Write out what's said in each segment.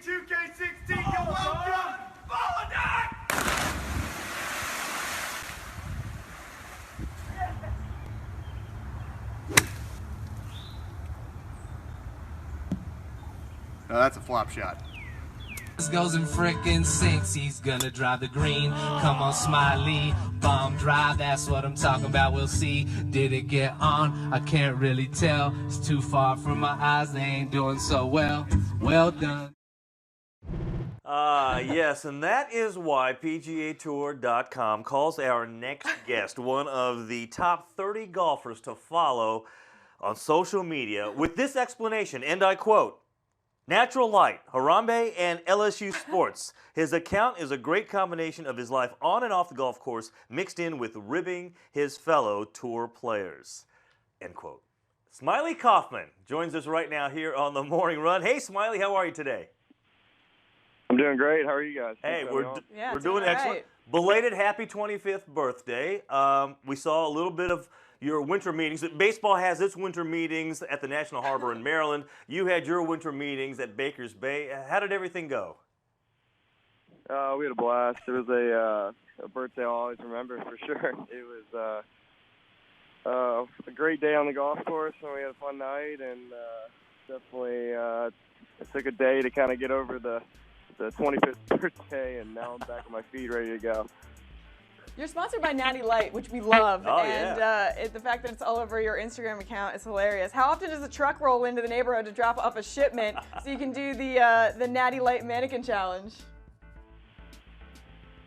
2K16, you're welcome! Follow that! No, that's a flop shot. Goes and frickin' sinks, he's gonna drive the green. Come on, Smylie, bomb drive, that's what I'm talking about. We'll see. Did it get on? I can't really tell. It's too far from my eyes, they ain't doing so well. Well done. Yes, and that is why PGA TOUR.com calls our next guest one of the top 30 golfers to follow on social media with this explanation, and I quote, "Natural light, Harambe, and LSU sports. His account is a great combination of his life on and off the golf course, mixed in with ribbing his fellow tour players." End quote. Smylie Kaufman joins us right now here on the Morning Run. Hey, Smylie, how are you today? I'm doing great. How are you guys? Hey, we're doing all excellent. right. Belated happy 25th birthday. We saw a little bit of your winter meetings. Baseball has its winter meetings at the National Harbor in Maryland. You had your winter meetings at Baker's Bay. How did everything go? We had a blast. It was a birthday I'll always remember for sure. It was a great day on the golf course, and we had a fun night, and definitely it took a day to kind of get over the 25th birthday, and now I'm back on my feet ready to go. You're sponsored by Natty Light, which we love, Oh, and yeah. the fact that it's all over your Instagram account is hilarious. How often does a truck roll into the neighborhood to drop off a shipment so you can do the Natty Light mannequin challenge?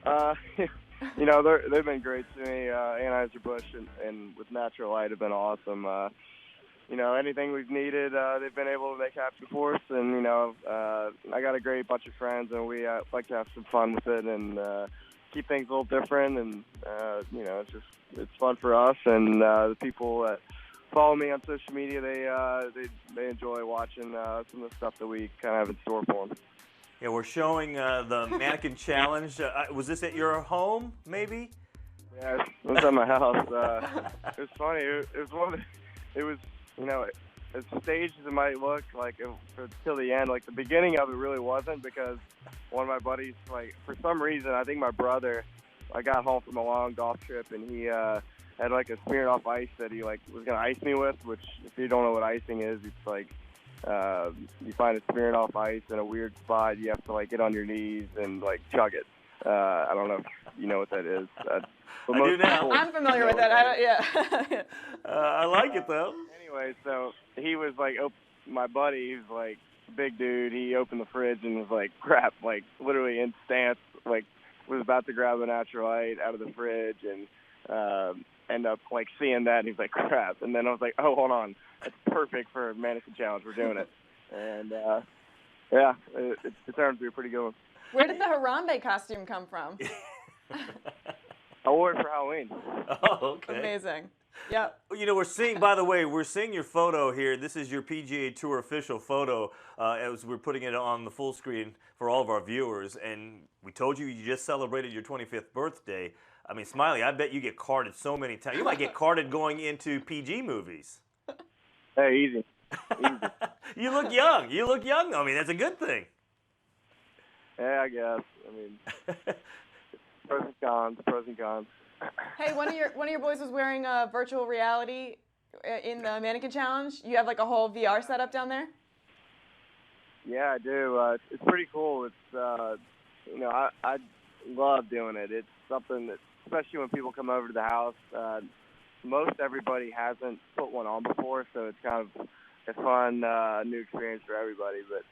You know, they've been great to me. Anheuser-Busch and with Natural Light have been awesome. You know, anything we've needed, they've been able to make happen for us. And, you know, I got a great bunch of friends, and we like to have some fun with it and keep things a little different. And, you know, it's fun for us. And the people that follow me on social media, they enjoy watching some of the stuff that we kind of have in store for them. Yeah, we're showing the mannequin challenge. Was this at your home, maybe? Yeah, it was at my house. It was funny. It was, you know, as staged as it might look, like till the end, like the beginning of it really wasn't, because one of my buddies, like for some reason, I think my brother, I got home from a long golf trip, and he had like a smeared off ice that he like was gonna ice me with. Which, if you don't know what icing is, it's like you find a smeared off ice in a weird spot. You have to like get on your knees and like chug it. I don't know if you know what that is. But I do now. I'm familiar with that. Yeah. I like it, though. Anyway, so he was like, my buddy, he was like, big dude. He opened the fridge and was like, crap, like literally in stance, like was about to grab a Natural Light out of the fridge and end up like seeing that. And he was like, crap. And then I was like, oh, hold on. That's perfect for a mannequin challenge. We're doing it. And yeah, it turned to be a pretty good one. Where did the Harambe costume come from? I wore it for Halloween. Oh, okay. Amazing. Yep. You know, we're seeing your photo here. This is your PGA Tour official photo as we're putting it on the full screen for all of our viewers. And we told you just celebrated your 25th birthday. I mean, Smylie, I bet you get carded so many times. You might get carded going into PG movies. Hey, easy. You look young. You look young. I mean, that's a good thing. Yeah, I guess. I mean, pros and cons. Hey, one of your boys was wearing virtual reality in the mannequin challenge. You have like a whole VR setup down there? Yeah, I do. It's pretty cool. It's you know, I love doing it. It's something that, especially when people come over to the house, most everybody hasn't put one on before, so it's kind of a fun new experience for everybody. But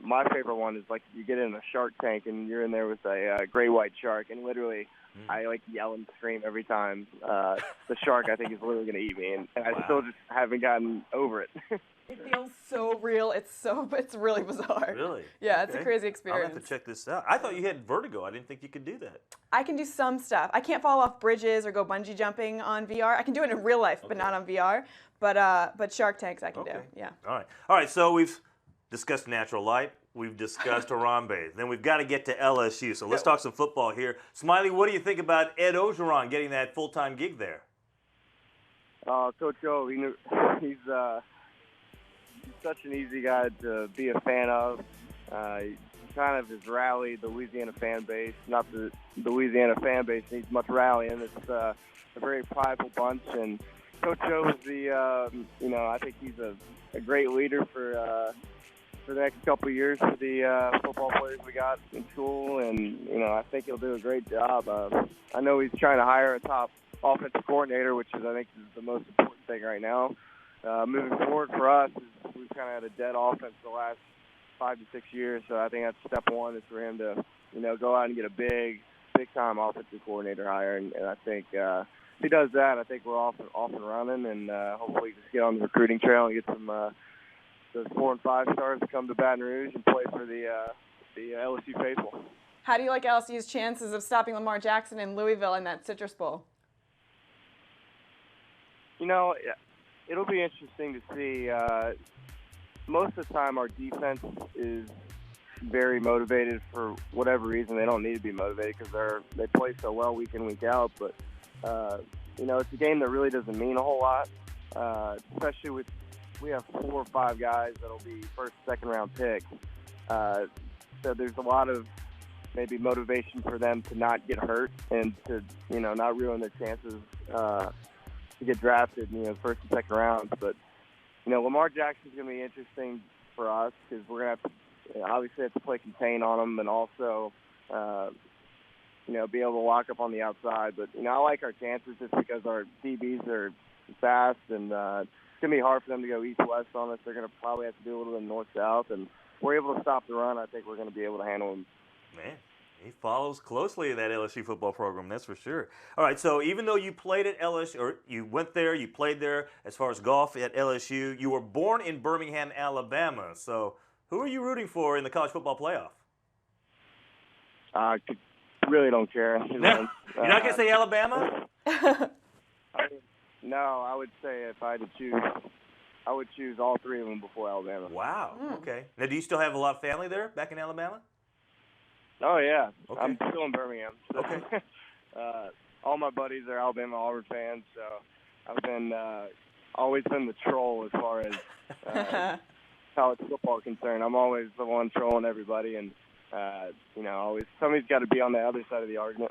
my favorite one is like you get in a shark tank and you're in there with a great white shark, and literally I like yell and scream every time. The shark, I think, is literally going to eat me, and I still just haven't gotten over it. It feels so real. It's really bizarre. Really? Yeah, it's Okay. a crazy experience. I'll have to check this out. I thought you had vertigo. I didn't think you could do that. I can do some stuff. I can't fall off bridges or go bungee jumping on VR. I can do it in real life, but not on VR. But shark tanks I can do. Yeah. All right. So we've discussed Natural Light. We've discussed Harambe. Then we've got to get to LSU. So let's talk some football here. Smylie, what do you think about Ed Ogeron getting that full-time gig there? Coach O, he's such an easy guy to be a fan of. He kind of has rallied the Louisiana fan base. Not that the Louisiana fan base needs much rallying. It's a very prideful bunch, and Coach Joe is I think he's a great leader for the next couple of years for the football players we got in school, and I think he'll do a great job. I know he's trying to hire a top offensive coordinator, which I think is the most important thing right now. Moving forward for us, we've kind of had a dead offense the last 5 to 6 years, so I think that's step one is for him to go out and get a big time offensive coordinator hire, and I think if he does that, I think we're off and running, and hopefully just get on the recruiting trail and get some those 4 and 5 stars to come to Baton Rouge and play for the LSU faithful. How do you like LSU's chances of stopping Lamar Jackson in Louisville in that Citrus Bowl? It'll be interesting to see. Most of the time, our defense is very motivated for whatever reason. They don't need to be motivated because they play so well week in, week out. But it's a game that really doesn't mean a whole lot, especially we have 4 or 5 guys that'll be first, second round picks. So there's a lot of maybe motivation for them to not get hurt and to not ruin their chances to get drafted, first and second rounds. But Lamar Jackson's going to be interesting for us because we're going to have to obviously have to play contain on him and also be able to lock up on the outside. But I like our chances just because our DBs are fast, and it's going to be hard for them to go east-west on us. They're going to probably have to do a little bit north-south, and if we're able to stop the run, I think we're going to be able to handle them. Man, he follows closely that LSU football program, that's for sure. All right, so even though you played at LSU, or you went there, you played there as far as golf at LSU, you were born in Birmingham, Alabama. So who are you rooting for in the college football playoff? I really don't care. You're not going to say Alabama? No, I would say if I had to choose, I would choose all 3 of them before Alabama. Wow, okay. Now, do you still have a lot of family there back in Alabama? Oh, yeah. Okay. I'm still in Birmingham. So, okay. All my buddies are Alabama Auburn fans, so I've been always been the troll as far as college football is concerned. I'm always the one trolling everybody, and, always somebody's got to be on the other side of the argument.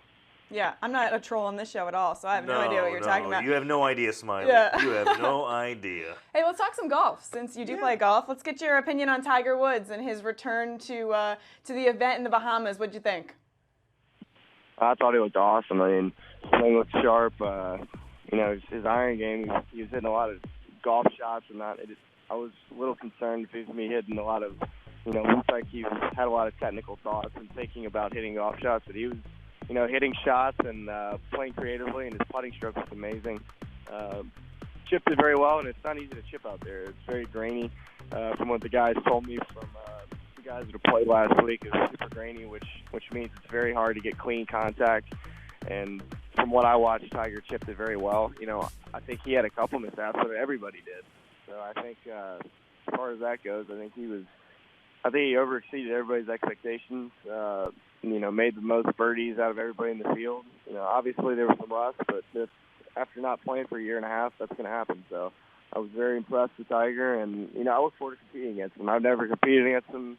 Yeah, I'm not a troll on this show at all, so I have no idea what you're talking about. You have no idea, Smylie. Yeah. You have no idea. Hey, let's talk some golf. Since you do play golf, let's get your opinion on Tiger Woods and his return to the event in the Bahamas. What'd you think? I thought he looked awesome. I mean, swing looked sharp. His iron game, he was hitting a lot of golf shots and that. I was a little concerned if he was going to be hitting a lot of, looks like he had a lot of technical thoughts and thinking about hitting golf shots, but he was hitting shots and playing creatively, and his putting stroke was amazing. Chipped it very well, and it's not easy to chip out there. It's very grainy. From what the guys told me from the guys that played last week, it's super grainy, which means it's very hard to get clean contact. And from what I watched, Tiger chipped it very well. I think he had a couple mishaps, but everybody did. So I think as far as that goes, I think he overexceeded everybody's expectations. Made the most birdies out of everybody in the field. Obviously there was some rust, but after not playing for a year and a half, that's going to happen. So I was very impressed with Tiger, and I look forward to competing against him. I've never competed against him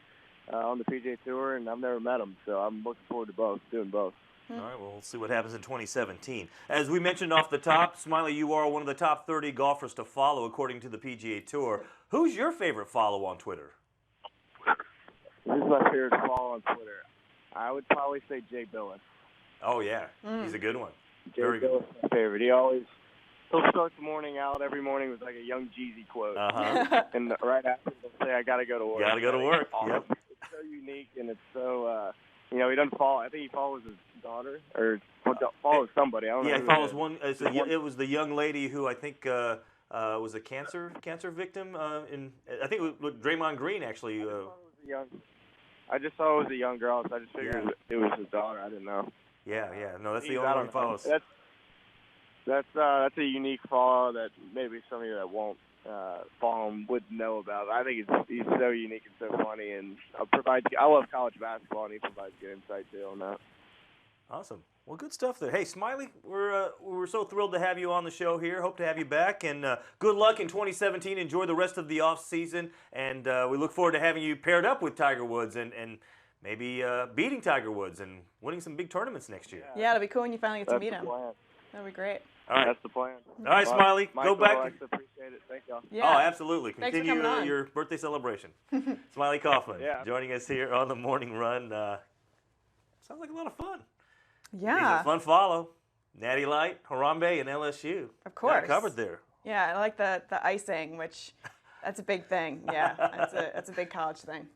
on the PGA Tour, and I've never met him. So I'm looking forward to doing both. All right, well, we'll see what happens in 2017. As we mentioned off the top, Smylie, you are one of the top 30 golfers to follow according to the PGA Tour. Who's your favorite follow on Twitter? Who's my favorite follow on Twitter? I would probably say Jay Billis. Oh, yeah. He's a good one. Jay Very Billis good. is my favorite. He'll start the morning out every morning with like a Young Jeezy quote. And right after he'll say, I got to go to work. Got to go to work. Awesome. Yep. It's so unique, and it's so, he doesn't follow. I think he follows his daughter or follows somebody. I don't know. Yeah, he follows one. It was the young lady who I think was a cancer victim. I think it was Draymond Green, actually. I just saw it was a young girl, so I just figured it was his daughter. I didn't know. Yeah. No, that's the only one he follows. That's a unique follow that maybe some of you that won't follow him would know about. I think he's so unique and so funny, and I love college basketball, and he provides good insight too on that. Awesome. Well, good stuff there. Hey, Smylie, we're so thrilled to have you on the show here. Hope to have you back, and good luck in 2017. Enjoy the rest of the off season, and we look forward to having you paired up with Tiger Woods and maybe beating Tiger Woods and winning some big tournaments next year. Yeah, it'll be cool when you finally get to That's meet the him. plan. That'll be great. All right. That's the plan. All right, Smylie, Michael, go back. I appreciate it. Thank y'all. Yeah. Oh, absolutely. Thanks for Continue coming on. your birthday celebration. Smylie Kaufman Yeah. joining us here on the Morning Run. Sounds like a lot of fun. He's Yeah. a fun follow. Natty Light, Harambe, and LSU. Of course. Got covered there. Yeah, I like the icing, which that's a big thing. Yeah, that's a big college thing.